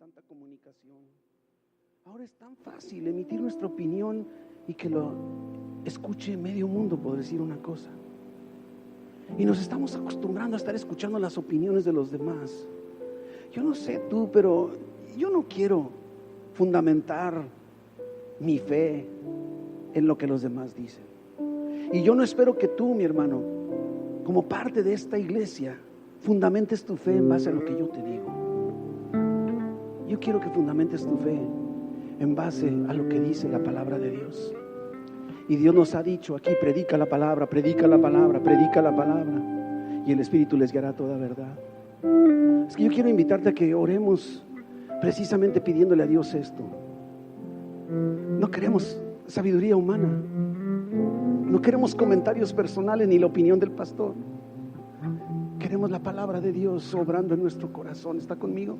tanta comunicación. Ahora es tan fácil emitir nuestra opinión y que lo escuche medio mundo, por decir una cosa. Y nos estamos acostumbrando a estar escuchando las opiniones de los demás. Yo no sé tú, pero yo no quiero fundamentar mi fe en lo que los demás dicen. Y yo no espero que tú, mi hermano, como parte de esta iglesia, fundamentes tu fe en base a lo que yo te digo. Yo quiero que fundamentes tu fe en base a lo que dice la palabra de Dios. Y Dios nos ha dicho aquí: predica la palabra, predica la palabra, predica la palabra, y el Espíritu les guiará toda verdad. Es que yo quiero invitarte a que oremos precisamente pidiéndole a Dios esto. No queremos sabiduría humana, no queremos comentarios personales ni la opinión del pastor. Queremos la palabra de Dios obrando en nuestro corazón. ¿Está conmigo?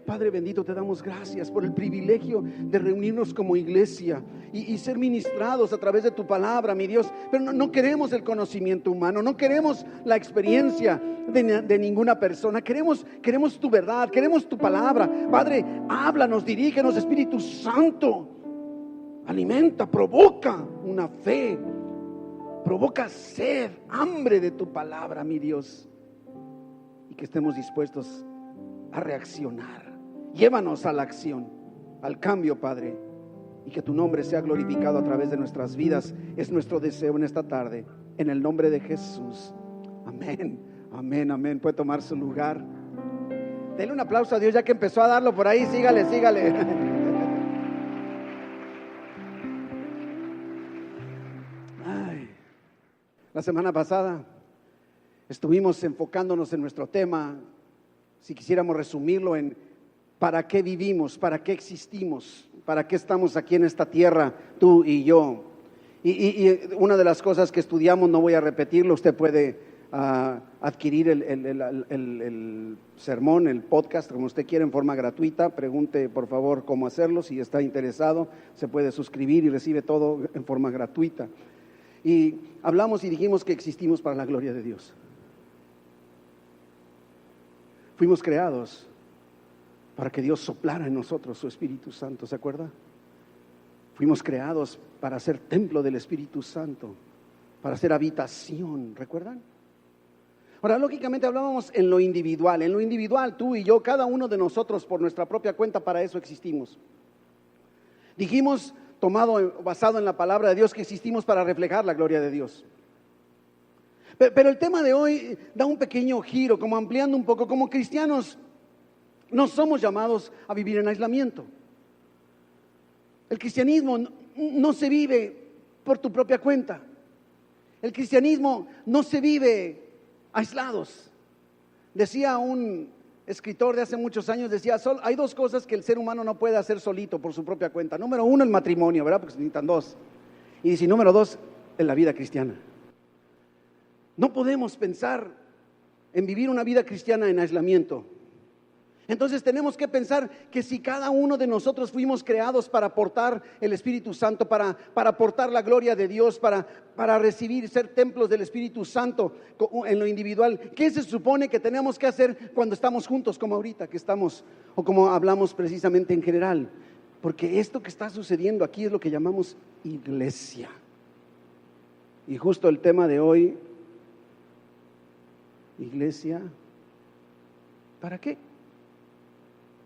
Padre bendito, te damos gracias por el privilegio de reunirnos como iglesia y ser ministrados a través de tu palabra, mi Dios. Pero no queremos el conocimiento humano, no queremos la experiencia de ninguna persona. Queremos tu verdad, queremos tu palabra. Padre, háblanos, dirígenos, Espíritu Santo. Alimenta, provoca una fe, provoca sed, hambre de tu palabra, mi Dios. Y que estemos dispuestos a reaccionar. Llévanos a la acción, al cambio, Padre, y que tu nombre sea glorificado a través de nuestras vidas. Es nuestro deseo en esta tarde, en el nombre de Jesús. Amén, amén, amén. Puede tomar su lugar. Denle un aplauso a Dios ya que empezó a darlo por ahí. Sígale. Ay, la semana pasada estuvimos enfocándonos en nuestro tema. Si quisiéramos resumirlo en ¿para qué vivimos? ¿Para qué existimos? ¿Para qué estamos aquí en esta tierra, tú y yo? Y una de las cosas que estudiamos, no voy a repetirlo, usted puede adquirir el sermón, el podcast, como usted quiera, en forma gratuita. Pregunte por favor cómo hacerlo. Si está interesado, se puede suscribir y recibe todo en forma gratuita. Y hablamos y dijimos que existimos para la gloria de Dios. Fuimos creados para que Dios soplara en nosotros su Espíritu Santo, ¿se acuerda? Fuimos creados para ser templo del Espíritu Santo, para ser habitación, ¿recuerdan? Ahora, lógicamente hablábamos en lo individual. En lo individual, tú y yo, cada uno de nosotros por nuestra propia cuenta, para eso existimos. Dijimos, basado en la palabra de Dios, que existimos para reflejar la gloria de Dios. Pero el tema de hoy da un pequeño giro, como ampliando un poco. Como cristianos, no somos llamados a vivir en aislamiento. El cristianismo no se vive por tu propia cuenta. El cristianismo no se vive aislados. Decía un escritor de hace muchos años, hay dos cosas que el ser humano no puede hacer solito por su propia cuenta. Número uno, el matrimonio, ¿verdad? Porque se necesitan dos. Y dice, número dos, en la vida cristiana. No podemos pensar en vivir una vida cristiana en aislamiento. Entonces tenemos que pensar que si cada uno de nosotros fuimos creados para aportar el Espíritu Santo, para aportar la gloria de Dios, para recibir, ser templos del Espíritu Santo en lo individual, ¿qué se supone que tenemos que hacer cuando estamos juntos, como ahorita que estamos, o como hablamos precisamente en general? Porque esto que está sucediendo aquí es lo que llamamos iglesia. Y justo el tema de hoy, iglesia, ¿para qué?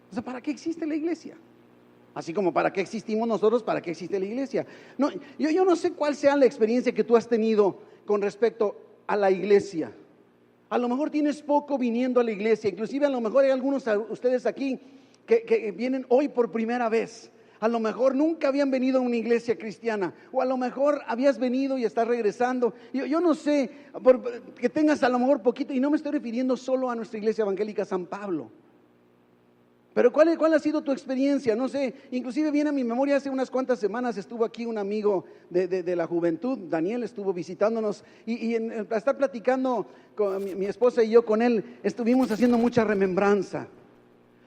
O sea, ¿para qué existe la iglesia? Así como para qué existimos nosotros, ¿para qué existe la iglesia? No, yo no sé cuál sea la experiencia que tú has tenido con respecto a la iglesia. A lo mejor tienes poco viniendo a la iglesia, inclusive a lo mejor hay algunos de ustedes aquí que vienen hoy por primera vez. A lo mejor nunca habían venido a una iglesia cristiana, o a lo mejor habías venido y estás regresando. Yo no sé, que tengas a lo mejor poquito, y no me estoy refiriendo solo a nuestra iglesia evangélica San Pablo. Pero ¿cuál ha sido tu experiencia? No sé, inclusive viene a mi memoria, hace unas cuantas semanas estuvo aquí un amigo de la juventud, Daniel, estuvo visitándonos y al estar platicando con mi esposa y yo con él, estuvimos haciendo mucha remembranza,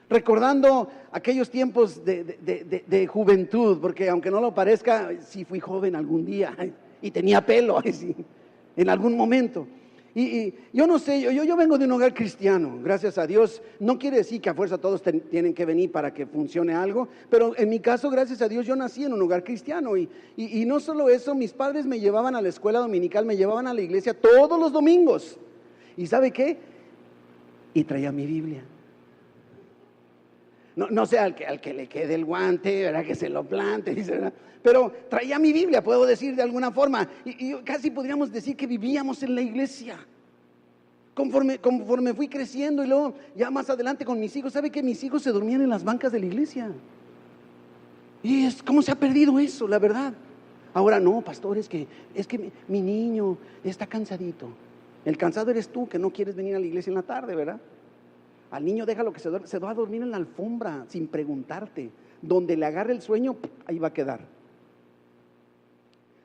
recordando aquellos tiempos de juventud, porque aunque no lo parezca, sí fui joven algún día y tenía pelo en algún momento. Y yo no sé, yo vengo de un hogar cristiano, gracias a Dios. No quiere decir que a fuerza todos tienen que venir para que funcione algo, pero en mi caso, gracias a Dios, yo nací en un hogar cristiano. Y no solo eso, mis padres me llevaban a la escuela dominical, me llevaban a la iglesia todos los domingos. ¿Y sabe qué? Y traía mi Biblia. No sé al que le quede el guante, ¿verdad? Que se lo plante, ¿verdad? Pero traía mi Biblia, puedo decir de alguna forma, y casi podríamos decir que vivíamos en la iglesia. Conforme fui creciendo y luego ya más adelante con mis hijos, ¿sabe que mis hijos se dormían en las bancas de la iglesia? Y ¿cómo se ha perdido eso, la verdad? Ahora no, pastor, es que mi niño está cansadito. El cansado eres tú, que no quieres venir a la iglesia en la tarde, ¿verdad? Al niño déjalo que se va a dormir en la alfombra sin preguntarte. Donde le agarre el sueño, ahí va a quedar.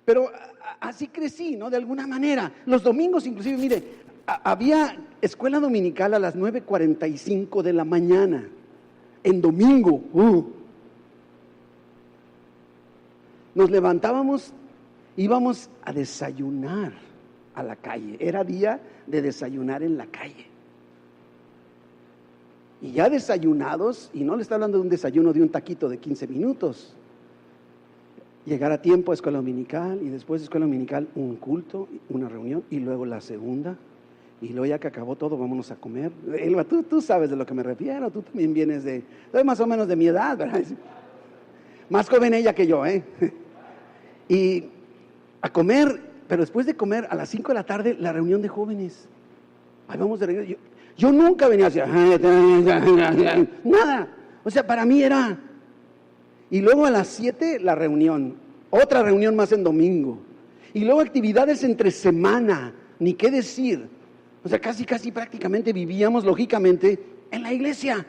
Pero así crecí, ¿no? De alguna manera. Los domingos inclusive, mire, había escuela dominical a las 9:45 de la mañana. En domingo. Nos levantábamos, íbamos a desayunar a la calle. Era día de desayunar en la calle. Y ya desayunados, y no le está hablando de un desayuno de un taquito de 15 minutos. Llegar a tiempo a escuela dominical, y después de escuela dominical un culto, una reunión, y luego la segunda, y luego ya que acabó todo, vámonos a comer. Elba, tú sabes de lo que me refiero, tú también vienes más o menos de mi edad, ¿verdad? Más joven ella que yo, Y a comer, pero después de comer, a las 5 de la tarde, la reunión de jóvenes. Ahí vamos de regreso. Yo nunca venía así, nada. O sea, para mí era. Y luego a las 7 la reunión, otra reunión más en domingo. Y luego actividades entre semana, ni qué decir. O sea, casi prácticamente vivíamos lógicamente en la iglesia.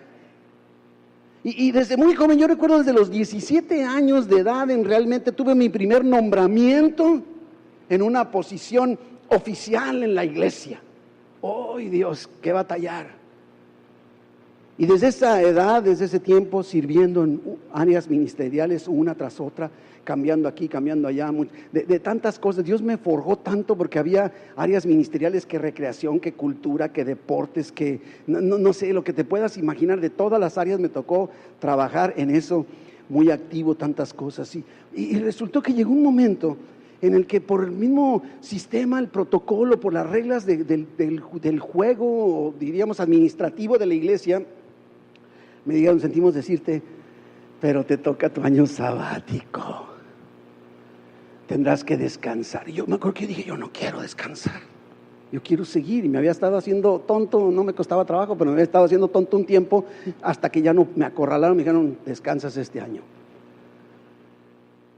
Y desde muy joven, yo recuerdo desde los 17 años de edad, realmente tuve mi primer nombramiento en una posición oficial en la iglesia. ¡Ay, Dios, qué batallar! Y desde esa edad, desde ese tiempo, sirviendo en áreas ministeriales, una tras otra, cambiando aquí, cambiando allá, de tantas cosas. Dios me forjó tanto porque había áreas ministeriales que recreación, que cultura, que deportes, que no sé, lo que te puedas imaginar, de todas las áreas me tocó trabajar en eso, muy activo, tantas cosas. Y resultó que llegó un momento en el que por el mismo sistema, el protocolo, por las reglas del juego, o diríamos administrativo de la iglesia, me dijeron, sentimos decirte, pero te toca tu año sabático, tendrás que descansar. Y yo me acuerdo que dije, yo no quiero descansar, yo quiero seguir. Y me había estado haciendo tonto, no me costaba trabajo, pero me había estado haciendo tonto un tiempo, hasta que ya no me acorralaron, me dijeron, descansas este año.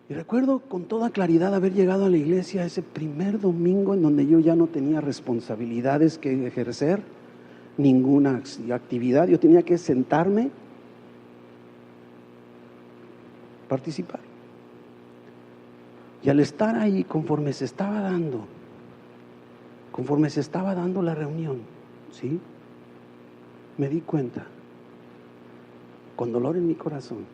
Y recuerdo con toda claridad haber llegado a la iglesia ese primer domingo en donde yo ya no tenía responsabilidades que ejercer, ninguna actividad. Yo tenía que sentarme, participar. Y al estar ahí, conforme se estaba dando la reunión, ¿sí? Me di cuenta, con dolor en mi corazón,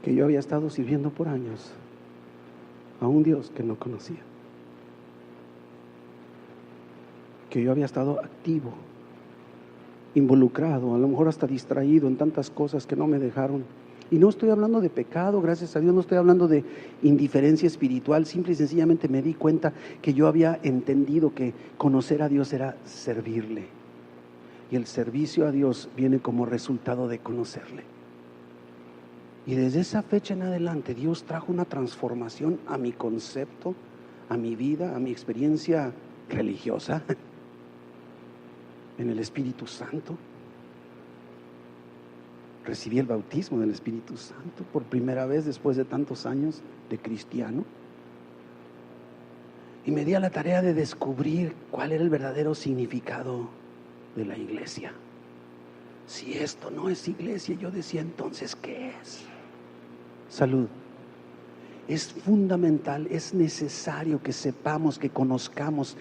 que yo había estado sirviendo por años a un Dios que no conocía. Que yo había estado activo, involucrado, a lo mejor hasta distraído en tantas cosas que no me dejaron. Y no estoy hablando de pecado, gracias a Dios, no estoy hablando de indiferencia espiritual. Simple y sencillamente me di cuenta que yo había entendido que conocer a Dios era servirle. Y el servicio a Dios viene como resultado de conocerle. Y desde esa fecha en adelante Dios trajo una transformación a mi concepto, a mi vida, a mi experiencia religiosa en el Espíritu Santo. Recibí el bautismo del Espíritu Santo por primera vez después de tantos años de cristiano. Y me di a la tarea de descubrir cuál era el verdadero significado de la iglesia. Si esto no es iglesia, yo decía, entonces, ¿qué es? Salud. Es fundamental, es necesario que sepamos, que conozcamos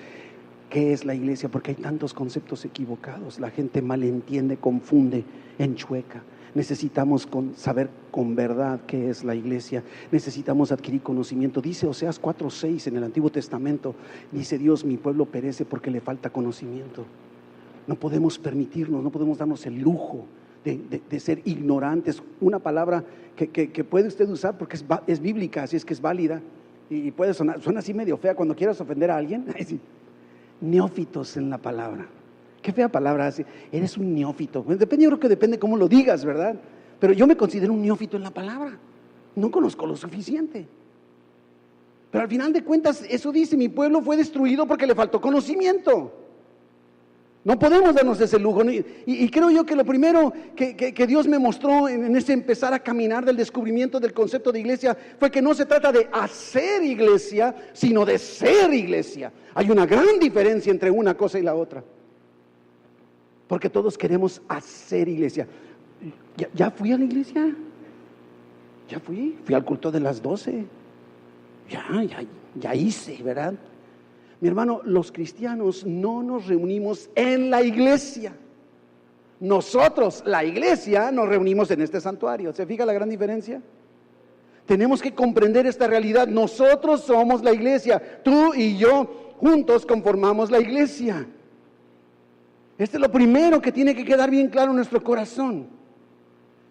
qué es la iglesia, porque hay tantos conceptos equivocados. La gente malentiende, confunde, enchueca. necesitamos saber con verdad qué es la iglesia, necesitamos adquirir conocimiento. Dice Oseas 4:6 en el Antiguo Testamento, dice Dios, mi pueblo perece porque le falta conocimiento. No podemos permitirnos, no podemos darnos el lujo de ser ignorantes. Una palabra que puede usted usar porque es bíblica, así es que es válida, y puede suena así medio fea cuando quieras ofender a alguien. Neófitos en la palabra. Qué fea palabra, eres un neófito. Bueno, yo creo que depende cómo lo digas, ¿verdad? Pero yo me considero un neófito en la palabra. No conozco lo suficiente. Pero al final de cuentas, eso dice, mi pueblo fue destruido porque le faltó conocimiento. No podemos darnos ese lujo. Y creo yo que lo primero que Dios me mostró en ese empezar a caminar del descubrimiento del concepto de iglesia fue que no se trata de hacer iglesia, sino de ser iglesia. Hay una gran diferencia entre una cosa y la otra. Porque todos queremos hacer iglesia. ¿Ya fui a la iglesia? ¿Ya fui al culto de las 12? Ya hice, ¿verdad? Mi hermano, los cristianos no nos reunimos en la iglesia. Nosotros, la iglesia, nos reunimos en este santuario. ¿Se fija la gran diferencia? Tenemos que comprender esta realidad. Nosotros somos la iglesia. Tú y yo juntos conformamos la iglesia. Este es lo primero que tiene que quedar bien claro en nuestro corazón.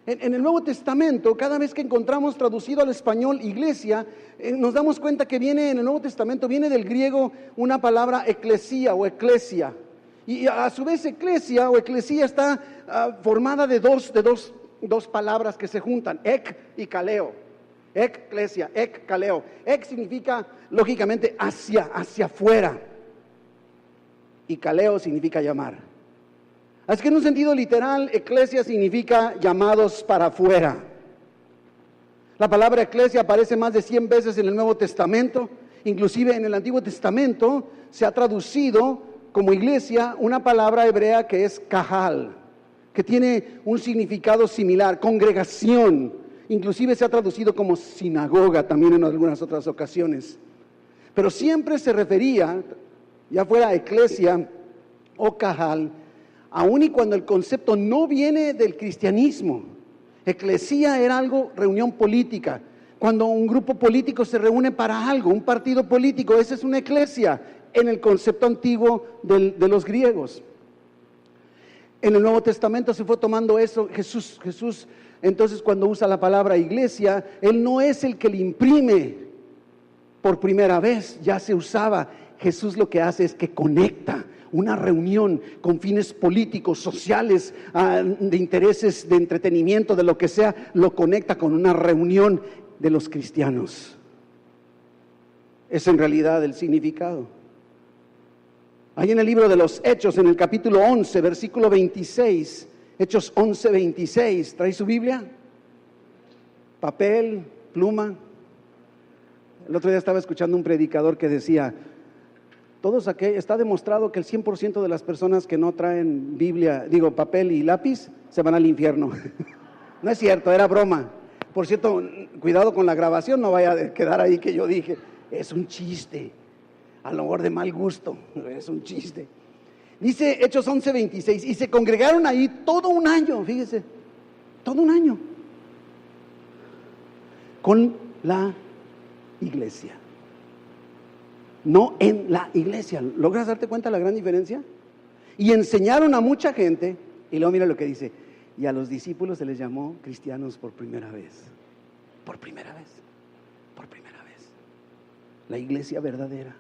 En el Nuevo Testamento, cada vez que encontramos traducido al español iglesia, nos damos cuenta que viene en el Nuevo Testamento, viene del griego una palabra eclesía o eclesia. Y a su vez eclesia o eclesía está formada de dos palabras que se juntan, ek y kaleo. Eclesia, ek, kaleo. Ek significa, lógicamente, hacia afuera. Y kaleo significa llamar. Así que en un sentido literal, eclesia significa llamados para afuera. La palabra eclesia aparece más de 100 veces en el Nuevo Testamento. Inclusive en el Antiguo Testamento se ha traducido como iglesia una palabra hebrea que es kahal, que tiene un significado similar, congregación. Inclusive se ha traducido como sinagoga también en algunas otras ocasiones. Pero siempre se refería, ya fuera eclesia o kahal, aun y cuando el concepto no viene del cristianismo. Eclesía era algo, reunión política. Cuando un grupo político se reúne para algo, un partido político, esa es una eclesia en el concepto antiguo de los griegos. En el Nuevo Testamento se fue tomando eso. Jesús, entonces cuando usa la palabra iglesia, Él no es el que le imprime por primera vez, ya se usaba. Jesús lo que hace es que conecta una reunión con fines políticos, sociales, de intereses, de entretenimiento, de lo que sea, lo conecta con una reunión de los cristianos. Es en realidad el significado. Ahí en el libro de los Hechos, en el capítulo 11, versículo 26, Hechos 11, 26, ¿trae su Biblia? Papel, pluma. El otro día estaba escuchando un predicador que decía, está demostrado que el 100% de las personas que no traen Biblia, papel y lápiz, se van al infierno. No es cierto, era broma. Por cierto, cuidado con la grabación, no vaya a quedar ahí que yo dije, es un chiste, a lo mejor de mal gusto, es un chiste. Dice Hechos 11:26, y se congregaron ahí todo un año, fíjese, todo un año, con la iglesia. No en la iglesia. ¿Logras darte cuenta de la gran diferencia? Y enseñaron a mucha gente, y luego mira lo que dice, y a los discípulos se les llamó cristianos por primera vez. Por primera vez. Por primera vez. La iglesia verdadera.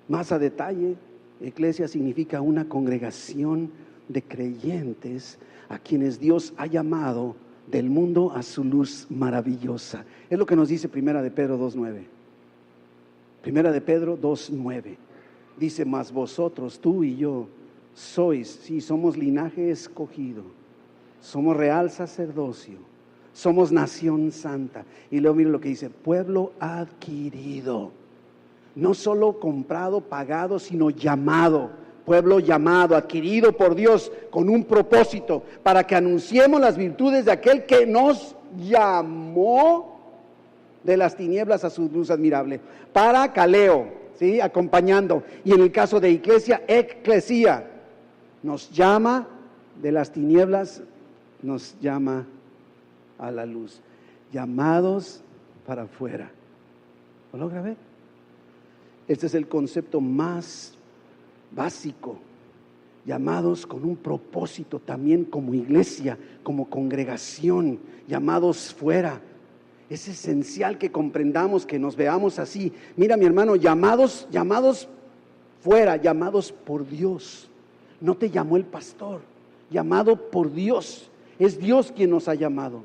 Más a detalle, iglesia significa una congregación de creyentes a quienes Dios ha llamado del mundo a su luz maravillosa. Es lo que nos dice Primera de Pedro 2:9. Primera de Pedro 2:9 dice, mas vosotros, tú y yo, somos linaje escogido, somos real sacerdocio, somos nación santa. Y luego mira lo que dice, pueblo adquirido, no solo comprado, pagado, sino llamado, pueblo llamado, adquirido por Dios con un propósito, para que anunciemos las virtudes de aquel que nos llamó de las tinieblas a su luz admirable. Para kaleo, ¿sí? Acompañando. Y en el caso de iglesia, eclesia, nos llama de las tinieblas nos llama a la luz. Llamados para afuera. ¿Lo logra ver? Este es el concepto más básico. Llamados con un propósito también como iglesia, como congregación, llamados fuera. Es esencial que comprendamos, que nos veamos así. Mira, mi hermano, llamados fuera, llamados por Dios. No te llamó el pastor, llamado por Dios. Es Dios quien nos ha llamado.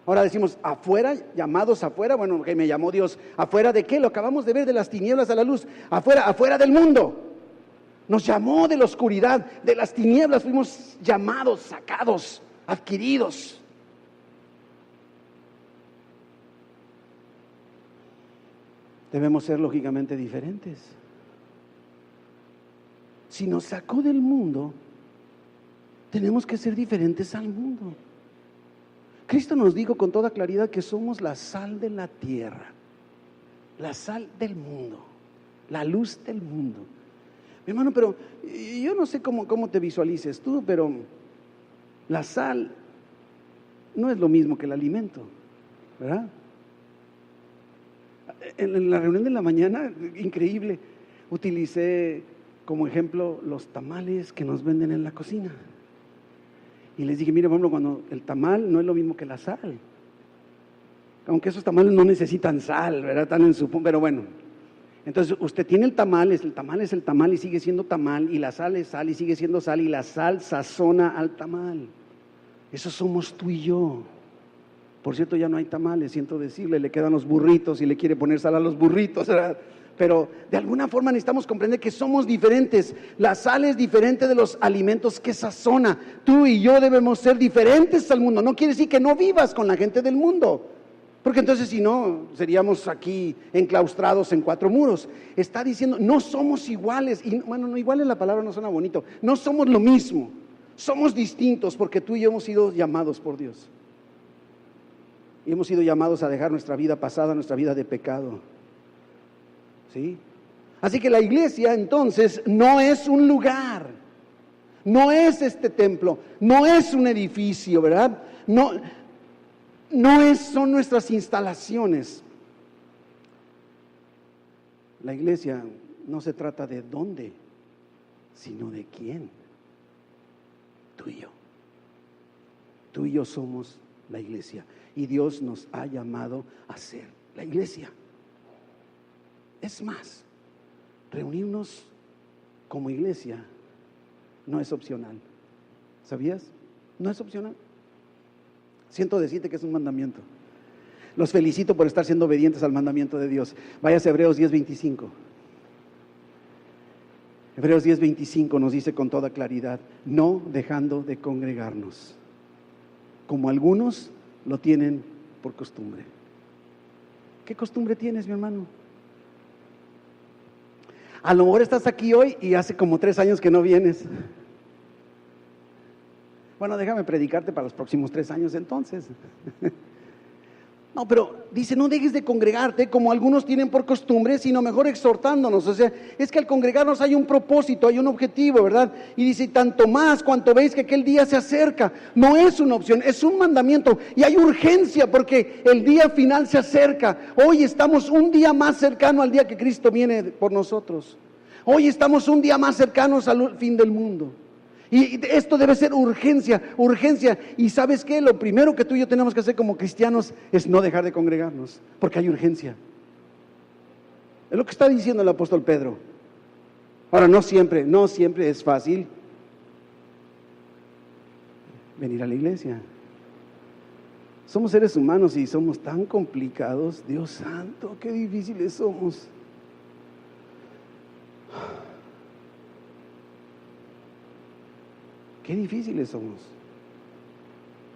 Ahora decimos, afuera, llamados afuera. Bueno, que me llamó Dios. ¿Afuera de qué? Lo acabamos de ver, de las tinieblas a la luz. Afuera del mundo. Nos llamó de la oscuridad, de las tinieblas. Fuimos llamados, sacados, adquiridos. Debemos ser lógicamente diferentes. Si nos sacó del mundo, tenemos que ser diferentes al mundo. Cristo nos dijo con toda claridad que somos la sal de la tierra, la sal del mundo, la luz del mundo. Mi hermano, pero yo no sé cómo te visualices tú, pero la sal no es lo mismo que el alimento, ¿verdad? En la reunión de la mañana, increíble, utilicé como ejemplo los tamales que nos venden en la cocina. Y les dije, mire, por ejemplo, cuando el tamal no es lo mismo que la sal. Aunque esos tamales no necesitan sal, ¿verdad? Están en su punto, pero bueno. Entonces, usted tiene el tamal es el tamal y sigue siendo tamal, y la sal es sal y sigue siendo sal, y la sal sazona al tamal. Eso somos tú y yo. Por cierto, ya no hay tamales, siento decirle, le quedan los burritos y le quiere poner sal a los burritos, ¿verdad? Pero de alguna forma necesitamos comprender que somos diferentes. La sal es diferente de los alimentos que sazona. Tú y yo debemos ser diferentes al mundo. No quiere decir que no vivas con la gente del mundo, porque entonces si no, seríamos aquí enclaustrados en cuatro muros. Está diciendo, no somos iguales. Y bueno, no, iguales la palabra no suena bonito. No somos lo mismo. Somos distintos porque tú y yo hemos sido llamados por Dios. Y hemos sido llamados a dejar nuestra vida pasada, nuestra vida de pecado. ¿Sí? Así que la iglesia entonces no es un lugar, no es este templo, no es un edificio, ¿verdad? Son nuestras instalaciones. La iglesia no se trata de dónde, sino de quién. Tú y yo. Tú y yo somos la iglesia y Dios nos ha llamado a ser la iglesia. Es más, reunirnos como iglesia no es opcional. ¿Sabías? No es opcional. Siento decirte que es un mandamiento. Los felicito por estar siendo obedientes al mandamiento de Dios. Váyase a Hebreos 10:25. Hebreos 10:25 nos dice con toda claridad, no dejando de congregarnos, como algunos lo tienen por costumbre. ¿Qué costumbre tienes, mi hermano? A lo mejor estás aquí hoy y hace como 3 años que no vienes. Bueno, déjame predicarte para los próximos 3 años entonces. No, pero dice, no dejes de congregarte como algunos tienen por costumbre, sino mejor exhortándonos. O sea, es que al congregarnos hay un propósito, hay un objetivo, ¿verdad? Y dice, tanto más cuanto veis que aquel día se acerca. No es una opción, es un mandamiento. Y hay urgencia porque el día final se acerca. Hoy estamos un día más cercano al día que Cristo viene por nosotros. Hoy estamos un día más cercanos al fin del mundo. Y esto debe ser urgencia. Y ¿sabes qué? Lo primero que tú y yo tenemos que hacer como cristianos es no dejar de congregarnos, porque hay urgencia. Es lo que está diciendo el apóstol Pedro. Ahora, no siempre es fácil venir a la iglesia. Somos seres humanos y somos tan complicados. Dios santo, qué difíciles somos. Qué difíciles somos.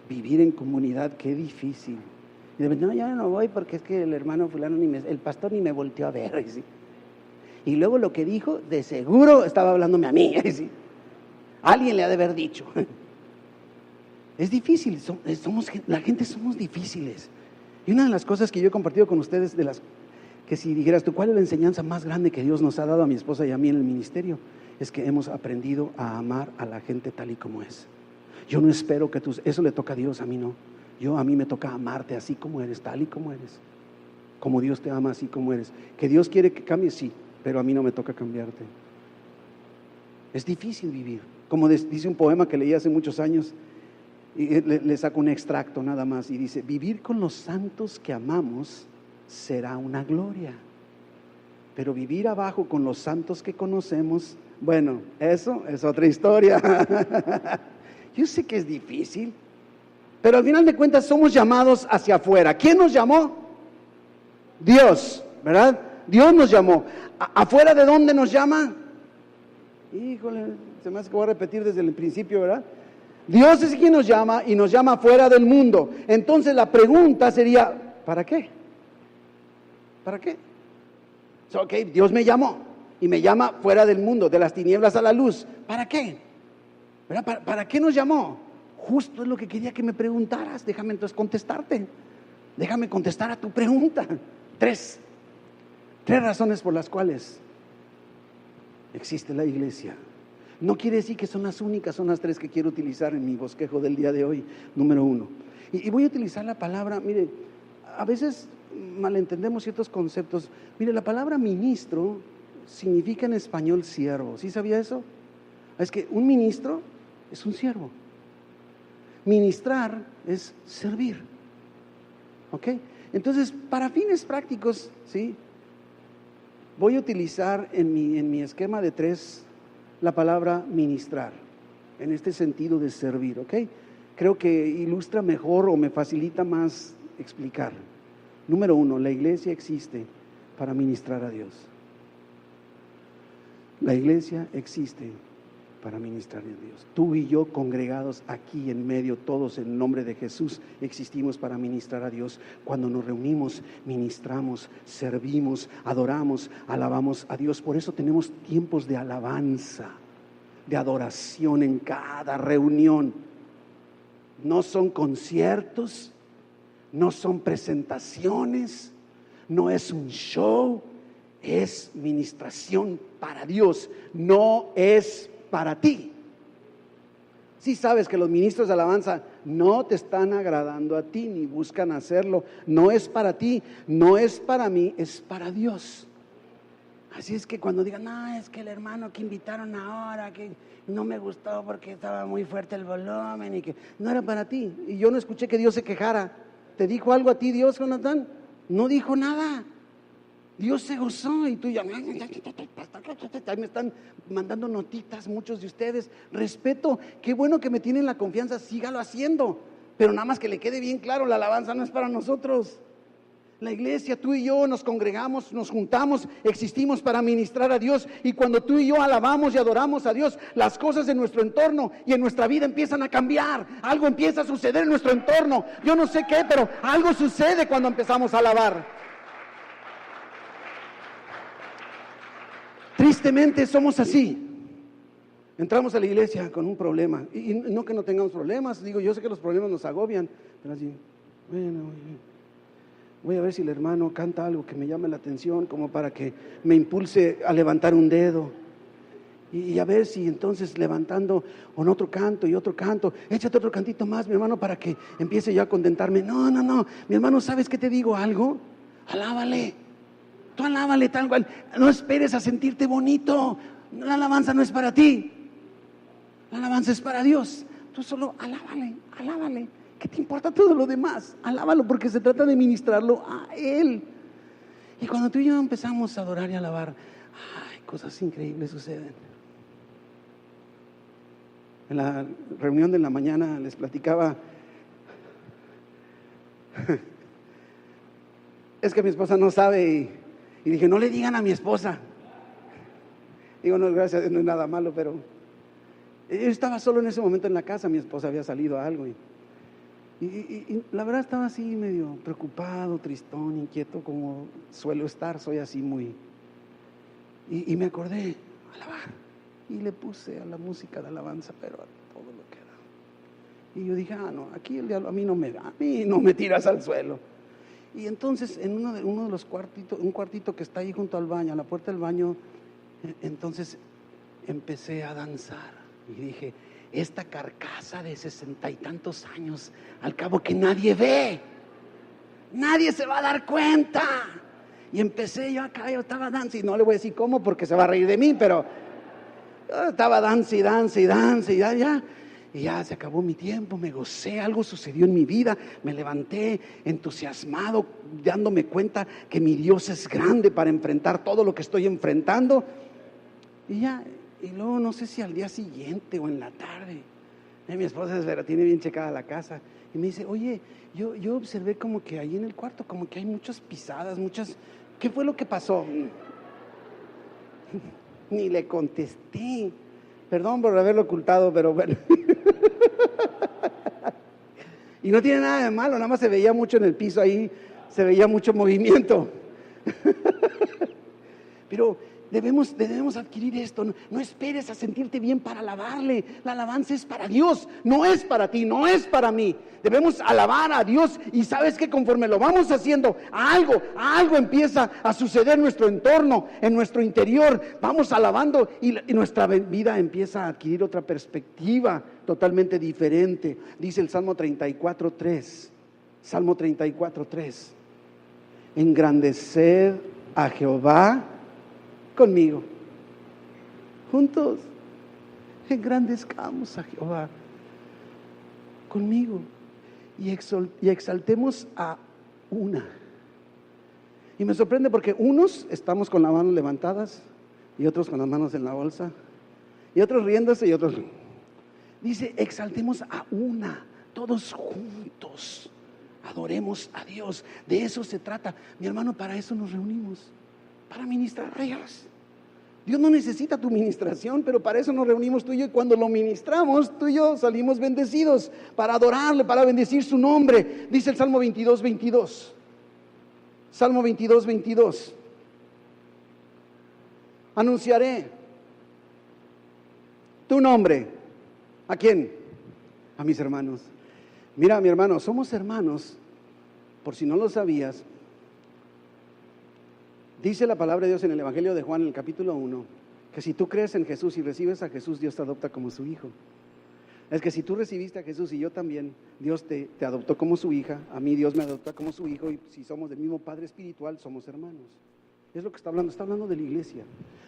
Vivir en comunidad, qué difícil. Y de repente, no, ya no voy porque es que el hermano fulano, el pastor ni me volteó a ver. ¿Sí? Y luego lo que dijo, de seguro estaba hablándome a mí. ¿Sí? Alguien le ha de haber dicho. Es difícil, la gente somos difíciles. Y una de las cosas que yo he compartido con ustedes, que si dijeras tú, ¿cuál es la enseñanza más grande que Dios nos ha dado a mi esposa y a mí en el ministerio? Es que hemos aprendido a amar a la gente tal y como es. Yo no espero que eso le toca a Dios, a mí no. A mí me toca amarte así como eres, tal y como eres. Como Dios te ama así como eres. Que Dios quiere que cambies, sí, pero a mí no me toca cambiarte. Es difícil vivir. Como dice un poema que leí hace muchos años, y le saco un extracto nada más, y dice: vivir con los santos que amamos será una gloria, pero vivir abajo con los santos que conocemos, bueno, eso es otra historia. Yo sé que es difícil, pero al final de cuentas somos llamados hacia afuera. ¿Quién nos llamó? Dios, ¿verdad? Dios nos llamó. ¿Afuera de dónde nos llama? Híjole, se me hace que voy a repetir desde el principio, ¿verdad? Dios es quien nos llama y nos llama fuera del mundo. Entonces la pregunta sería: ¿para qué? ¿Para qué? Ok, Dios me llamó y me llama fuera del mundo, de las tinieblas a la luz. ¿Para qué? ¿Verdad? ¿Para qué nos llamó? Justo es lo que quería que me preguntaras. Déjame entonces contestarte. Déjame contestar a tu pregunta. Tres razones por las cuales existe la iglesia. No quiere decir que son las únicas, son las tres que quiero utilizar en mi bosquejo del día de hoy. Número 1. Y voy a utilizar la palabra, mire, a veces malentendemos ciertos conceptos. Mire, la palabra ministro significa en español siervo. ¿Sí sabía eso? Es que un ministro es un siervo. Ministrar es servir. ¿Ok? Entonces, para fines prácticos, ¿sí?, voy a utilizar en mi esquema de 3 la palabra ministrar, en este sentido de servir, ¿ok? Creo que ilustra mejor o me facilita más explicar. Número 1, la iglesia existe para ministrar a Dios. La iglesia existe para ministrar a Dios. Tú y yo, congregados aquí en medio, todos en el nombre de Jesús, existimos para ministrar a Dios. Cuando nos reunimos, ministramos, servimos, adoramos, alabamos a Dios. Por eso tenemos tiempos de alabanza, de adoración en cada reunión. No son conciertos, no son presentaciones, no es un show, es ministración para Dios, no es para ti. Si sabes que los ministros de alabanza no te están agradando a ti, ni buscan hacerlo, no es para ti, no es para mí, es para Dios. Así es que cuando digan: no, es que el hermano que invitaron ahora, que no me gustó porque estaba muy fuerte el volumen, y que no era para ti. Y yo no escuché que Dios se quejara. ¿Te dijo algo a ti Dios, Jonathan? No dijo nada. Dios se gozó y tú ya me están mandando notitas muchos de ustedes. Respeto, qué bueno que me tienen la confianza, sígalo haciendo, pero nada más que le quede bien claro, la alabanza no es para nosotros. La iglesia, tú y yo nos congregamos, nos juntamos, existimos para ministrar a Dios, y cuando tú y yo alabamos y adoramos a Dios, las cosas en nuestro entorno y en nuestra vida empiezan a cambiar. Algo empieza a suceder en nuestro entorno. Yo no sé qué, pero algo sucede cuando empezamos a alabar. Tristemente somos así. Entramos a la iglesia con un problema, y no que no tengamos problemas, digo, yo sé que los problemas nos agobian, pero así, bueno, voy a ver si el hermano canta algo que me llame la atención, como para que me impulse a levantar un dedo, y a ver si entonces levantando en otro canto y otro canto, échate otro cantito más, mi hermano, para que empiece yo a contentarme. No, mi hermano, ¿sabes qué te digo algo? Alábale. Tú alábale tal cual, no esperes a sentirte bonito. La alabanza no es para ti, la alabanza es para Dios. Tú solo alábale. ¿Qué te importa todo lo demás? Alábalo, porque se trata de ministrarlo a Él. Y cuando tú y yo empezamos a adorar y alabar, cosas increíbles suceden. En la reunión de la mañana les platicaba, es que mi esposa no sabe, y dije: no le digan a mi esposa. Digo, no, gracias a Dios, no es nada malo, pero yo estaba solo en ese momento en la casa, mi esposa había salido a algo, y la verdad estaba así medio preocupado, tristón, inquieto, como suelo estar, soy así muy, y me acordé, alabar, y le puse a la música de alabanza, pero a todo lo que da. Y yo dije: no, aquí el diablo a mí no me tiras al suelo. Y entonces en uno de los cuartitos, un cuartito que está ahí junto al baño, a la puerta del baño, entonces empecé a danzar y dije: esta carcasa de 60 y tantos años, al cabo que nadie ve, nadie se va a dar cuenta. Y empecé yo acá, yo estaba dance, y no le voy a decir cómo porque se va a reír de mí, pero yo estaba dance, y ya se acabó mi tiempo, me gocé, algo sucedió en mi vida, me levanté entusiasmado, dándome cuenta que mi Dios es grande para enfrentar todo lo que estoy enfrentando. Y luego no sé si al día siguiente o en la tarde, mi esposa tiene bien checada la casa, y me dice, oye, yo observé como que ahí en el cuarto, como que hay muchas pisadas, ¿qué fue lo que pasó? Ni le contesté, perdón por haberlo ocultado, pero bueno. Y no tiene nada de malo, nada más se veía mucho en el piso ahí, se veía mucho movimiento. Pero debemos adquirir esto. No esperes a sentirte bien para alabarle. La alabanza es para Dios, no es para ti, no es para mí. Debemos alabar a Dios, y sabes que conforme lo vamos haciendo, algo empieza a suceder en nuestro entorno, en nuestro interior. Vamos alabando y nuestra vida empieza a adquirir otra perspectiva totalmente diferente. Dice el Salmo 34:3. Salmo 34:3. Engrandeced a Jehová conmigo. Juntos engrandezcamos a Jehová conmigo y exaltemos a una. Y me sorprende porque unos estamos con las manos levantadas y otros con las manos en la bolsa y otros riéndose y otros. Dice, exaltemos a una, todos juntos adoremos a Dios. De eso se trata, mi hermano. Para eso nos reunimos, para ministrar a Dios. Dios no necesita tu ministración, pero para eso nos reunimos tú y yo, y cuando lo ministramos, tú y yo salimos bendecidos, para adorarle, para bendecir su nombre. Dice el Salmo 22:22. Salmo 22:22. Anunciaré tu nombre. ¿A quién? A mis hermanos. Mira, mi hermano, somos hermanos, por si no lo sabías. Dice la palabra de Dios en el Evangelio de Juan, en el capítulo 1, que si tú crees en Jesús y recibes a Jesús, Dios te adopta como su hijo. Es que si tú recibiste a Jesús y yo también, Dios te adoptó como su hija, a mí Dios me adopta como su hijo, y si somos del mismo Padre espiritual, somos hermanos. Es lo que está hablando de la iglesia.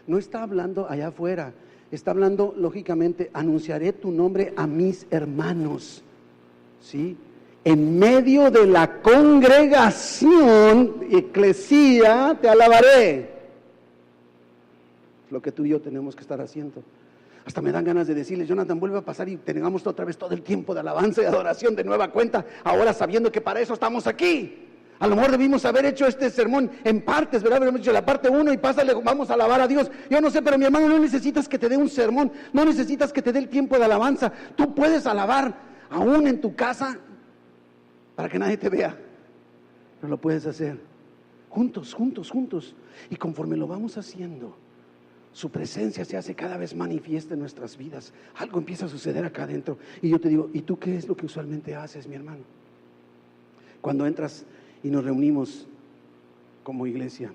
No está hablando allá afuera, está hablando lógicamente, anunciaré tu nombre a mis hermanos, ¿sí? En medio de la congregación, eclesía, te alabaré. Lo que tú y yo tenemos que estar haciendo. Hasta me dan ganas de decirles, Jonathan, vuelve a pasar y tengamos otra vez todo el tiempo de alabanza y adoración de nueva cuenta, ahora sabiendo que para eso estamos aquí. A lo mejor debimos haber hecho este sermón en partes, ¿verdad? Habríamos hecho la parte 1 y pásale, vamos a alabar a Dios. Yo no sé, pero mi hermano, no necesitas que te dé un sermón, no necesitas que te dé el tiempo de alabanza. Tú puedes alabar aún en tu casa, para que nadie te vea, pero lo puedes hacer juntos. Y conforme lo vamos haciendo, su presencia se hace cada vez manifiesta en nuestras vidas. Algo empieza a suceder acá adentro. Y yo te digo, ¿y tú qué es lo que usualmente haces, mi hermano? Cuando entras y nos reunimos como iglesia,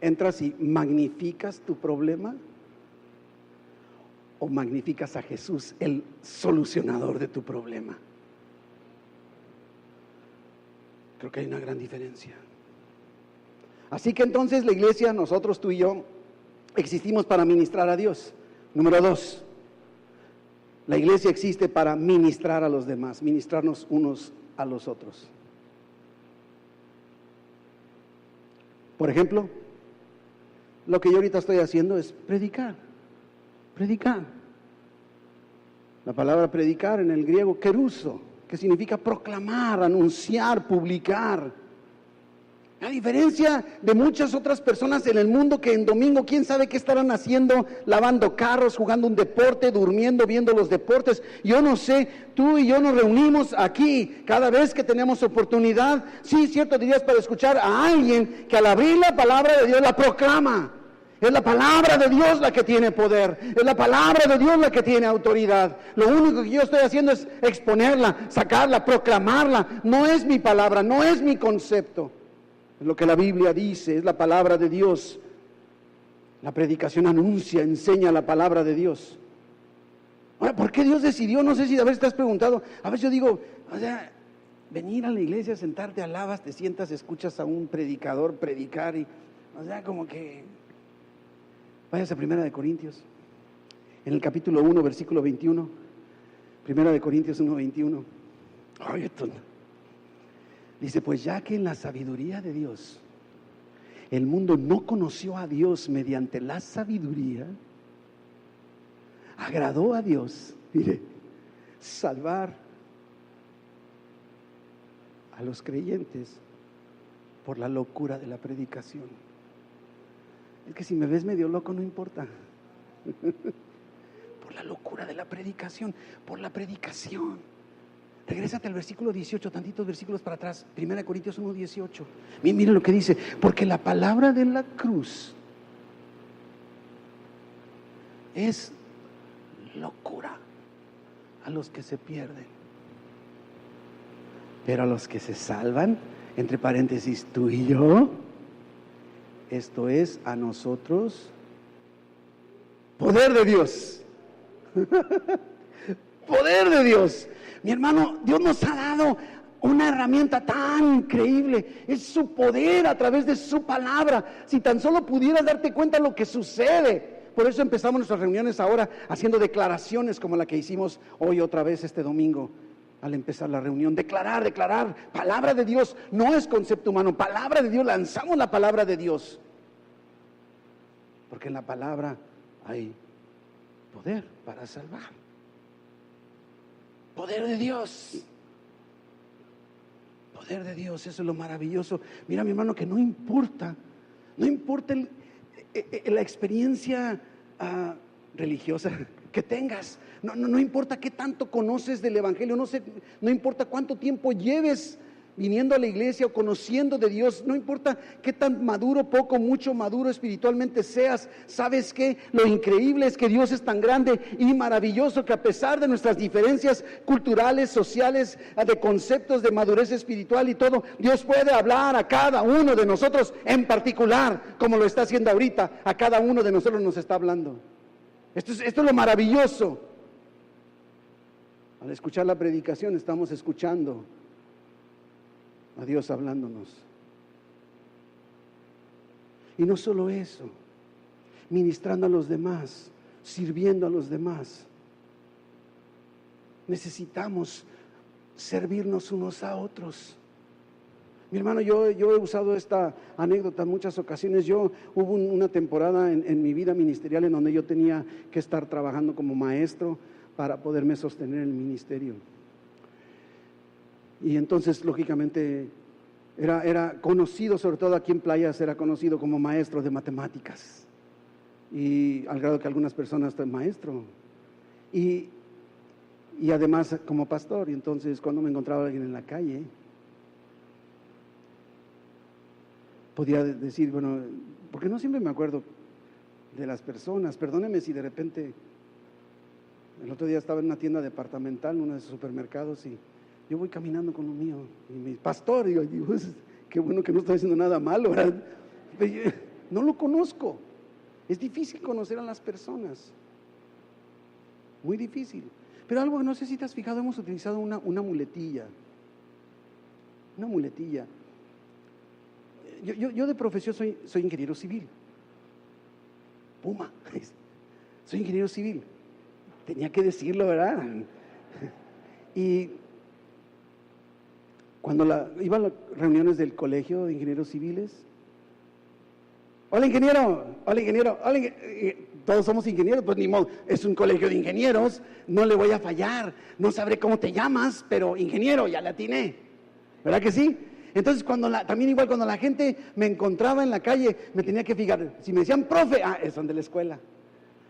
¿entras y magnificas tu problema? ¿O magnificas a Jesús, el solucionador de tu problema? Creo que hay una gran diferencia. Así que entonces la iglesia, nosotros, tú y yo, existimos para ministrar a Dios. Número 2, la iglesia existe para ministrar a los demás, ministrarnos unos a los otros. Por ejemplo, lo que yo ahorita estoy haciendo es predicar. La palabra predicar en el griego, keruso, que significa proclamar, anunciar, publicar. A diferencia de muchas otras personas en el mundo que en domingo, quién sabe qué estarán haciendo, lavando carros, jugando un deporte, durmiendo, viendo los deportes. Yo no sé, tú y yo nos reunimos aquí cada vez que tenemos oportunidad. Sí, cierto, dirías, para escuchar a alguien que al abrir la palabra de Dios la proclama. Es la palabra de Dios la que tiene poder, es la palabra de Dios la que tiene autoridad. Lo único que yo estoy haciendo es exponerla, sacarla, proclamarla. No es mi palabra, no es mi concepto. Es lo que la Biblia dice, es la palabra de Dios. La predicación anuncia, enseña la palabra de Dios. Ahora, ¿por qué Dios decidió? No sé si a veces te has preguntado. A veces yo digo, o sea, venir a la iglesia, sentarte, alabas, te sientas, escuchas a un predicador predicar y, o sea, como que vayas a 1 Corintios, en el capítulo 1, versículo 21. 1 Corintios 1, 21. Ay, esto no. Dice, pues ya que en la sabiduría de Dios el mundo no conoció a Dios mediante la sabiduría, agradó a Dios, mire, salvar a los creyentes por la locura de la predicación. Es que si me ves medio loco no importa. Por la locura de la predicación, por la predicación. Regrésate al versículo 18, tantitos versículos para atrás, 1 Corintios 1, 18. Miren lo que dice, porque la palabra de la cruz es locura a los que se pierden, pero a los que se salvan, entre paréntesis, tú y yo, esto es a nosotros, poder de Dios. Poder de Dios. Mi hermano, Dios nos ha dado una herramienta tan increíble. Es su poder a través de su palabra. Si tan solo pudieras darte cuenta de lo que sucede. Por eso empezamos nuestras reuniones ahora haciendo declaraciones como la que hicimos hoy otra vez este domingo. Al empezar la reunión, declarar, palabra de Dios, no es concepto humano, palabra de Dios, lanzamos la palabra de Dios. Porque en la palabra hay poder para salvar. Poder de Dios. Poder de Dios, eso es lo maravilloso. Mira, mi hermano, que no importa la experiencia religiosa que tengas. No importa qué tanto conoces del Evangelio, no importa cuánto tiempo lleves viniendo a la iglesia o conociendo de Dios, no importa qué tan maduro, poco, mucho maduro espiritualmente seas. ¿Sabes qué? Lo increíble es que Dios es tan grande y maravilloso que a pesar de nuestras diferencias culturales, sociales, de conceptos de madurez espiritual y todo, Dios puede hablar a cada uno de nosotros en particular, como lo está haciendo ahorita. A cada uno de nosotros nos está hablando. Esto es lo maravilloso. Al escuchar la predicación estamos escuchando a Dios hablándonos. Y no solo eso, ministrando a los demás, sirviendo a los demás. Necesitamos servirnos unos a otros. Mi hermano, yo he usado esta anécdota en muchas ocasiones. Hubo una temporada en mi vida ministerial en donde yo tenía que estar trabajando como maestro para poderme sostener en el ministerio. Y entonces, lógicamente, era conocido, sobre todo aquí en Playas, era conocido como maestro de matemáticas. Y al grado que algunas personas están maestro. Y además como pastor. Y entonces, cuando me encontraba alguien en la calle, podía decir, bueno, porque no siempre me acuerdo de las personas. Perdóneme si de repente, el otro día estaba en una tienda departamental, en uno de esos supermercados, y yo voy caminando con lo mío, y mi pastor, y yo digo, qué bueno que no estoy haciendo nada malo, ¿verdad? No lo conozco. Es difícil conocer a las personas, muy difícil. Pero algo que no sé si te has fijado, hemos utilizado una muletilla. Una muletilla. Yo de profesión soy ingeniero civil. Puma. Soy ingeniero civil. Tenía que decirlo, ¿verdad? Y cuando iba a las reuniones del colegio de ingenieros civiles, hola ingeniero, todos somos ingenieros, pues ni modo, es un colegio de ingenieros, no le voy a fallar, no sabré cómo te llamas, pero ingeniero, ya le atiné, ¿verdad que sí? Entonces también igual cuando la gente me encontraba en la calle, me tenía que fijar, si me decían profe, son de la escuela,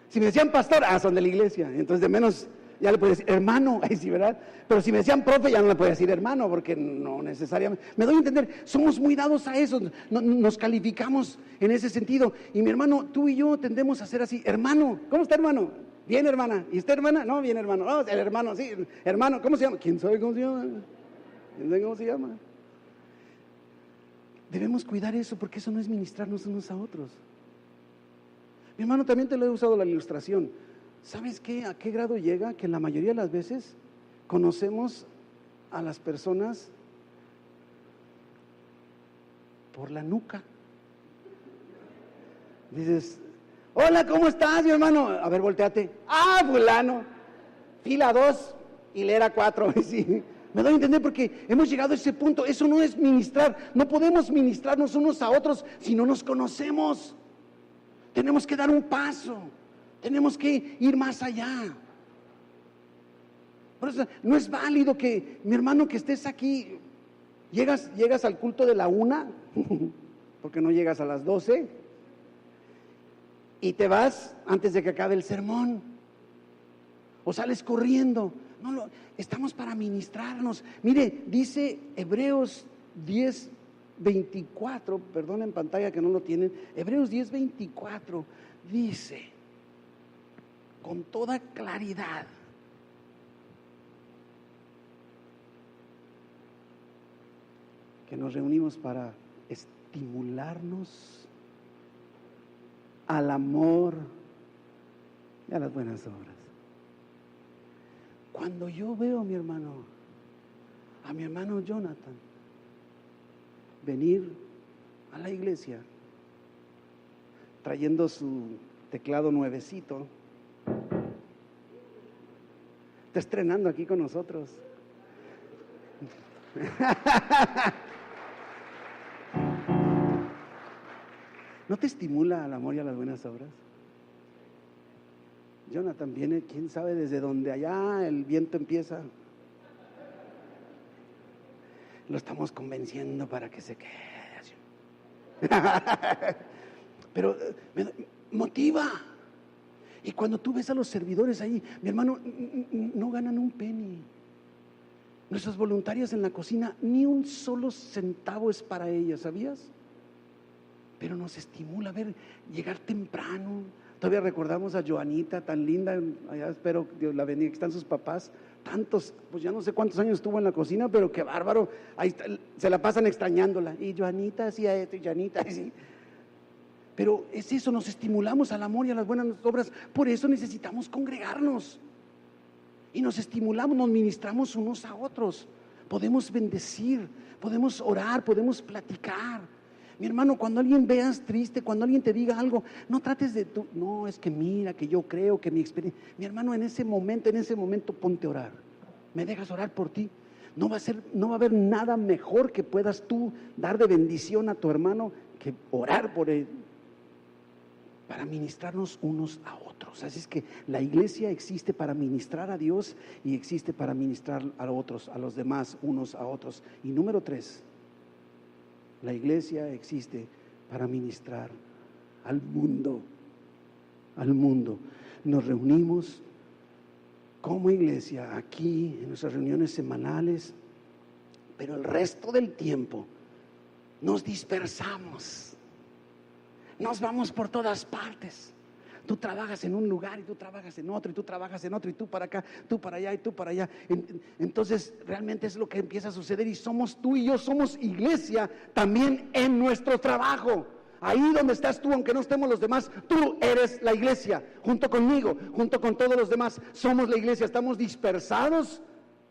si me decían pastor, son de la iglesia, entonces de menos ya le podía decir hermano, ahí sí, ¿verdad? Pero si me decían profe, ya no le podía decir hermano, porque no necesariamente. Me doy a entender, somos muy dados a eso, nos calificamos en ese sentido. Y mi hermano, tú y yo tendemos a ser así, hermano, ¿cómo está hermano? Bien, hermana. ¿Y usted, hermana? No, bien, hermano. No, el hermano, sí, hermano, ¿cómo se llama? ¿Quién sabe cómo se llama? ¿Quién sabe cómo se llama? Debemos cuidar eso, porque eso no es ministrarnos unos a otros. Mi hermano, también te lo he usado la ilustración. ¿Sabes qué? ¿A qué grado llega? Que la mayoría de las veces conocemos a las personas por la nuca. Dices, hola, ¿cómo estás, mi hermano? A ver, volteate. Ah, fulano, fila 2, hilera 4. Sí. Me doy a entender porque hemos llegado a ese punto. Eso no es ministrar. No podemos ministrarnos unos a otros si no nos conocemos. Tenemos que dar un paso. Tenemos que ir más allá. Por eso no es válido que, mi hermano, que estés aquí, llegas al culto de la 1, porque no llegas a las 12, y te vas antes de que acabe el sermón, o sales corriendo. No, estamos para ministrarnos. Mire, dice Hebreos 10:24, perdón en pantalla que no lo tienen, Hebreos 10:24 dice con toda claridad: que nos reunimos para estimularnos al amor y a las buenas obras. Cuando yo veo a mi hermano Jonathan, venir a la iglesia trayendo su teclado nuevecito, está estrenando aquí con nosotros. ¿No te estimula al amor y a las buenas obras? Jonathan viene, quién sabe desde dónde allá el viento empieza. Lo estamos convenciendo para que se quede. Pero motiva. Y cuando tú ves a los servidores ahí, mi hermano, no ganan un penny. Nuestras voluntarias en la cocina, ni un solo centavo es para ellas, ¿sabías? Pero nos estimula a ver, llegar temprano. Todavía recordamos a Joanita, tan linda, allá espero Dios la bendiga, que están sus papás, tantos, pues ya no sé cuántos años estuvo en la cocina, pero qué bárbaro, ahí está, se la pasan extrañándola, y Joanita hacía esto, y Joanita así. Pero es eso, nos estimulamos al amor y a las buenas obras, por eso necesitamos congregarnos, y nos estimulamos, nos ministramos unos a otros, podemos bendecir, podemos orar, podemos platicar. Mi hermano, cuando alguien veas triste, cuando alguien te diga algo, no trates de tú, no, es que mira, que yo creo, que mi experiencia. Mi hermano, en ese momento ponte a orar. ¿Me dejas orar por ti? No va a haber nada mejor que puedas tú dar de bendición a tu hermano que orar por él, para ministrarnos unos a otros. Así es que la iglesia existe para ministrar a Dios y existe para ministrar a otros, a los demás, unos a otros. Y número 3, la iglesia existe para ministrar al mundo, al mundo. Nos reunimos como iglesia aquí en nuestras reuniones semanales, pero el resto del tiempo nos dispersamos, nos vamos por todas partes. Tú trabajas en un lugar y tú trabajas en otro y tú trabajas en otro y tú para acá, tú para allá y tú para allá. Entonces realmente es lo que empieza a suceder y tú y yo somos iglesia también en nuestro trabajo. Ahí donde estás tú, aunque no estemos los demás, tú eres la iglesia, junto conmigo, junto con todos los demás, somos la iglesia. Estamos dispersados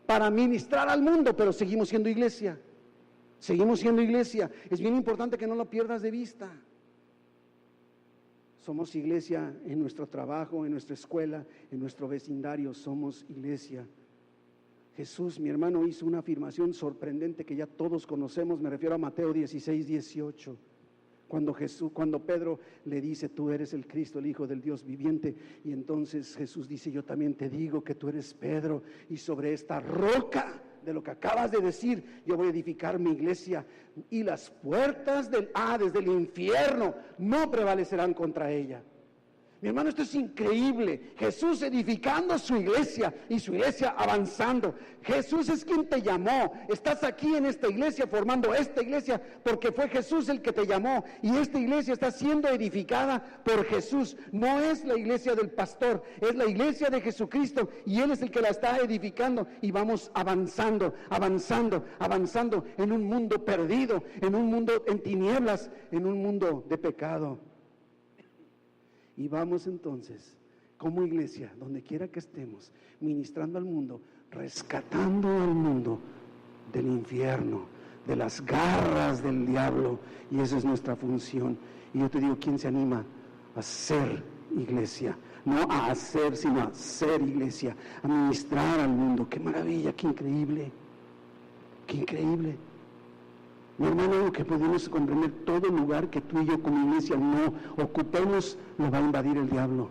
para ministrar al mundo, pero seguimos siendo iglesia. Seguimos siendo iglesia. Es bien importante que no lo pierdas de vista. Somos iglesia en nuestro trabajo, en nuestra escuela, en nuestro vecindario, somos iglesia. Jesús, mi hermano, hizo una afirmación sorprendente que ya todos conocemos, me refiero a Mateo 16:18. Cuando Pedro le dice, tú eres el Cristo, el Hijo del Dios viviente, y entonces Jesús dice, yo también te digo que tú eres Pedro, y sobre esta roca de lo que acabas de decir, yo voy a edificar mi iglesia, y las puertas del Hades, del infierno, no prevalecerán contra ella. Mi hermano, esto es increíble. Jesús edificando su iglesia y su iglesia avanzando. Jesús es quien te llamó. Estás aquí en esta iglesia, formando esta iglesia, porque fue Jesús el que te llamó. Y esta iglesia está siendo edificada por Jesús. No es la iglesia del pastor, es la iglesia de Jesucristo. Y Él es el que la está edificando. Y vamos avanzando, avanzando, avanzando en un mundo perdido, en un mundo en tinieblas, en un mundo de pecado. Y vamos entonces, como iglesia, donde quiera que estemos, ministrando al mundo, rescatando al mundo del infierno, de las garras del diablo, y esa es nuestra función. Y yo te digo, ¿quién se anima a ser iglesia? No a hacer, sino a ser iglesia, a ministrar al mundo. ¡Qué maravilla, qué increíble! ¡Qué increíble! Mi hermano, que podemos comprender, todo lugar que tú y yo como iglesia no ocupemos, lo va a invadir el diablo.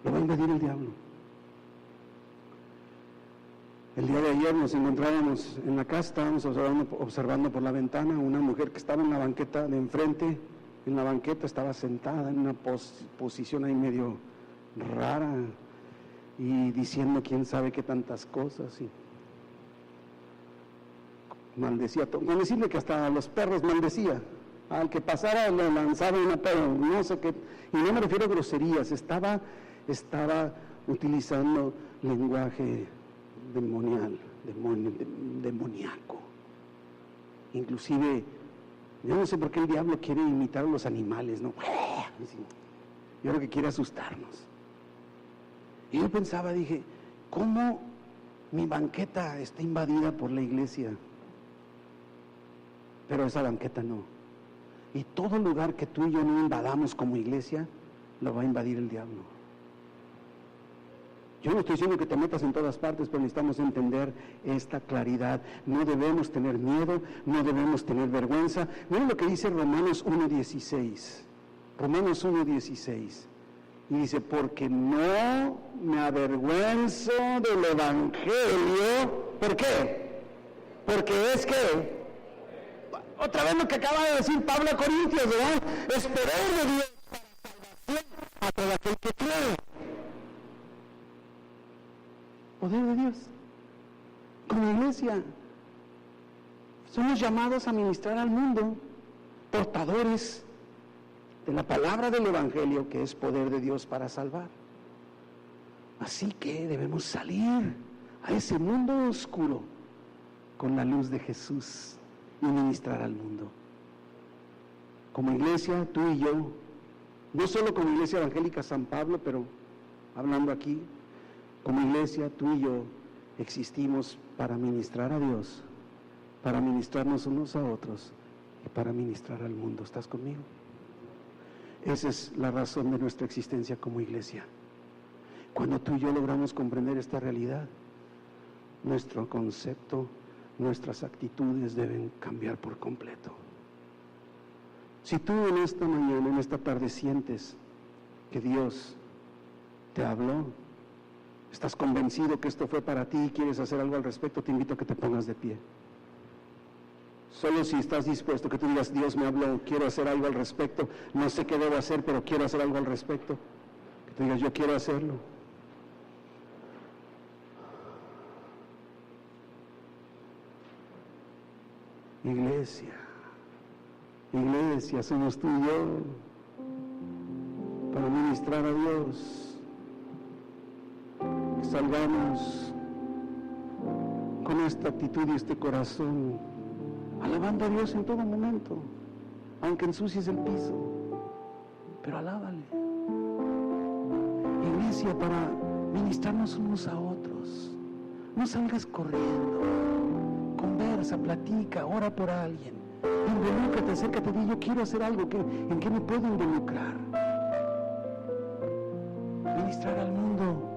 Lo va a invadir el diablo. El día de ayer nos encontrábamos en la casa, estábamos observando por la ventana una mujer que estaba en la banqueta de enfrente. En la banqueta estaba sentada en una posición ahí medio rara y diciendo quién sabe qué tantas cosas. Y maldecía, con decirle que hasta a los perros maldecía, al que pasara le lanzaba una perra, no sé qué, y no me refiero a groserías, estaba utilizando lenguaje demoníaco. Inclusive, yo no sé por qué el diablo quiere imitar a los animales, ¿no? Yo creo que quiere asustarnos. Y yo pensaba, dije, ¿cómo mi banqueta está invadida por la iglesia? Pero esa banqueta no. Y todo lugar que tú y yo no invadamos como iglesia, lo va a invadir el diablo. Yo no estoy diciendo que te metas en todas partes, pero necesitamos entender esta claridad. No debemos tener miedo, no debemos tener vergüenza. Miren lo que dice Romanos 1:16. Romanos 1:16. Y dice, porque no me avergüenzo del evangelio. ¿Por qué? Porque es que, otra vez lo que acaba de decir Pablo a Corintios, ¿verdad? Es poder de Dios para salvación a todo aquel que cree. Poder de Dios. Como iglesia, somos llamados a ministrar al mundo, portadores de la palabra del evangelio, que es poder de Dios para salvar. Así que debemos salir a ese mundo oscuro con la luz de Jesús y ministrar al mundo. Como iglesia, tú y yo, no solo como Iglesia Evangélica San Pablo, pero hablando aquí, como iglesia, tú y yo existimos para ministrar a Dios, para ministrarnos unos a otros y para ministrar al mundo. ¿Estás conmigo? Esa es la razón de nuestra existencia como iglesia. Cuando tú y yo logramos comprender esta realidad, nuestro concepto, nuestras actitudes deben cambiar por completo. Si tú en esta mañana, en esta tarde sientes que Dios te habló, estás convencido que esto fue para ti y quieres hacer algo al respecto, te invito a que te pongas de pie. Solo si estás dispuesto, que tú digas, Dios me habló, quiero hacer algo al respecto, no sé qué debo hacer, pero quiero hacer algo al respecto. Que tú digas, yo quiero hacerlo. Iglesia, somos tú y yo para ministrar a Dios. Que salgamos con esta actitud y este corazón, alabando a Dios en todo momento, aunque ensucies el piso, pero alábale. Iglesia, para ministrarnos unos a otros. No salgas corriendo, conversa, platica, ora por alguien, involúcrate, acércate, di, yo quiero hacer algo, ¿en qué me puedo involucrar? Ministrar al mundo.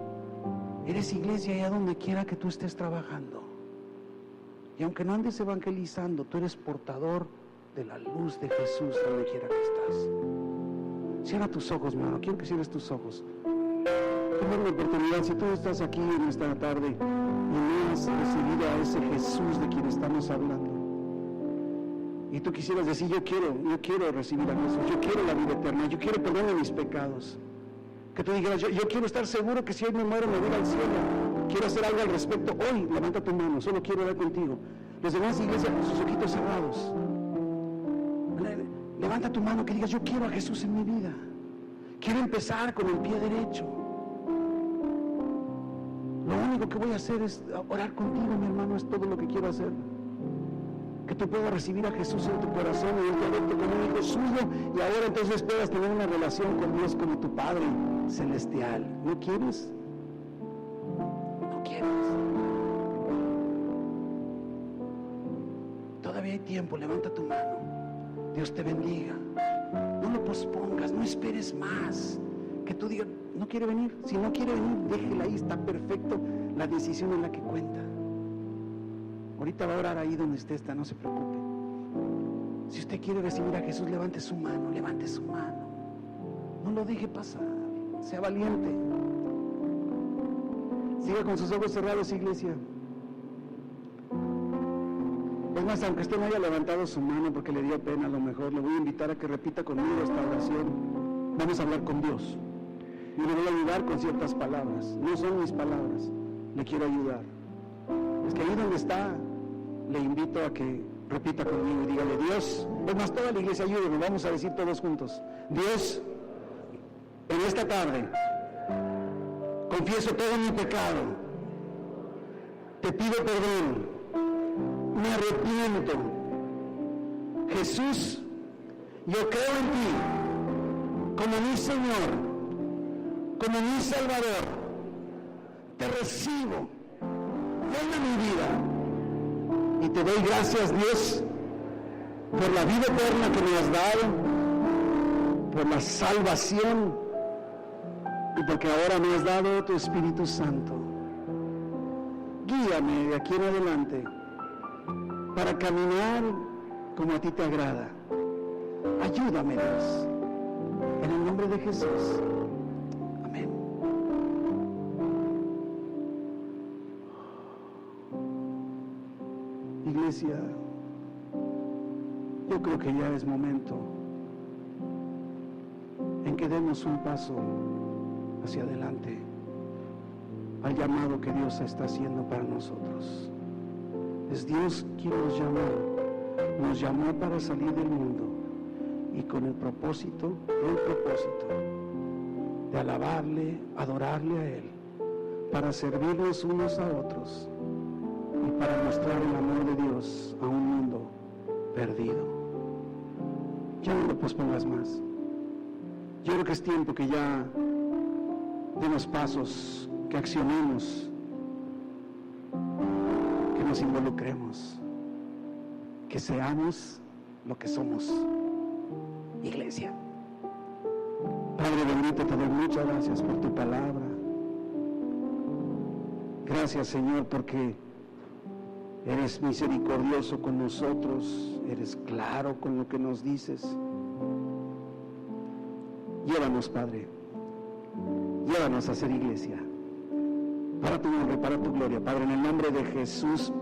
Eres iglesia allá donde quiera que tú estés trabajando. Y aunque no andes evangelizando, tú eres portador de la luz de Jesús donde quiera que estás. Cierra tus ojos, mi hermano. Quiero que cierres tus ojos. Tengo la oportunidad, si tú estás aquí en esta tarde y no has recibido a ese Jesús de quien estamos hablando, y tú quisieras decir, yo quiero recibir a Jesús, yo quiero la vida eterna, yo quiero perdón de mis pecados. Que tú digas, yo quiero estar seguro que si hoy me muero me voy al cielo. Quiero hacer algo al respecto. Hoy, levanta tu mano, solo quiero hablar contigo. Los demás iglesias con sus ojitos cerrados. Levanta tu mano que digas, yo quiero a Jesús en mi vida. Quiero empezar con el pie derecho. Lo único que voy a hacer es orar contigo, mi hermano, es todo lo que quiero hacer. que tú puedas recibir a Jesús en tu corazón y Él te adopte como un hijo suyo, y ahora entonces puedas tener una relación con Dios como tu Padre celestial. ¿No quieres? ¿No quieres? Todavía hay tiempo, levanta tu mano. Dios te bendiga. No lo pospongas, no esperes más. Que tú digas, no quiere venir. Si no quiere venir, déjela ahí, está perfecto. La decisión es la que cuenta. Ahorita va a orar ahí donde usted está, no se preocupe. Si usted quiere recibir a Jesús, levante su mano, levante su mano. No lo deje pasar, sea valiente. Siga con sus ojos cerrados, iglesia. Es más, aunque usted no haya levantado su mano porque le dio pena, a lo mejor le voy a invitar a que repita conmigo esta oración. Vamos a hablar con Dios. Y le voy a ayudar con ciertas palabras. No son mis palabras, le quiero ayudar. Es que ahí donde está, le invito a que repita conmigo y dígale: Dios, es más, toda la iglesia, ayúdenme, vamos a decir todos juntos: Dios, en esta tarde confieso todo mi pecado, te pido perdón, me arrepiento. Jesús, yo creo en ti como mi Señor, como mi Salvador. Te recibo, ven a mi vida y te doy gracias, Dios, por la vida eterna que me has dado, por la salvación y porque ahora me has dado tu Espíritu Santo. Guíame de aquí en adelante para caminar como a ti te agrada. Ayúdame, Dios, en el nombre de Jesús. Amén. Iglesia, yo creo que ya es momento en que demos un paso hacia adelante al llamado que Dios está haciendo para nosotros. Es Dios quien nos llamó para salir del mundo y con el propósito de alabarle, adorarle a Él, para servirnos unos a otros y para mostrar el amor de Dios a un mundo perdido. Ya no lo pospongas más. Yo creo que es tiempo que ya demos pasos, que accionemos, que nos involucremos, que seamos lo que somos, iglesia. Padre bendito, te doy muchas gracias por tu palabra. Gracias, Señor, porque eres misericordioso con nosotros, eres claro con lo que nos dices. Llévanos, Padre, llévanos a ser iglesia, para tu nombre, para tu gloria, Padre, en el nombre de Jesús.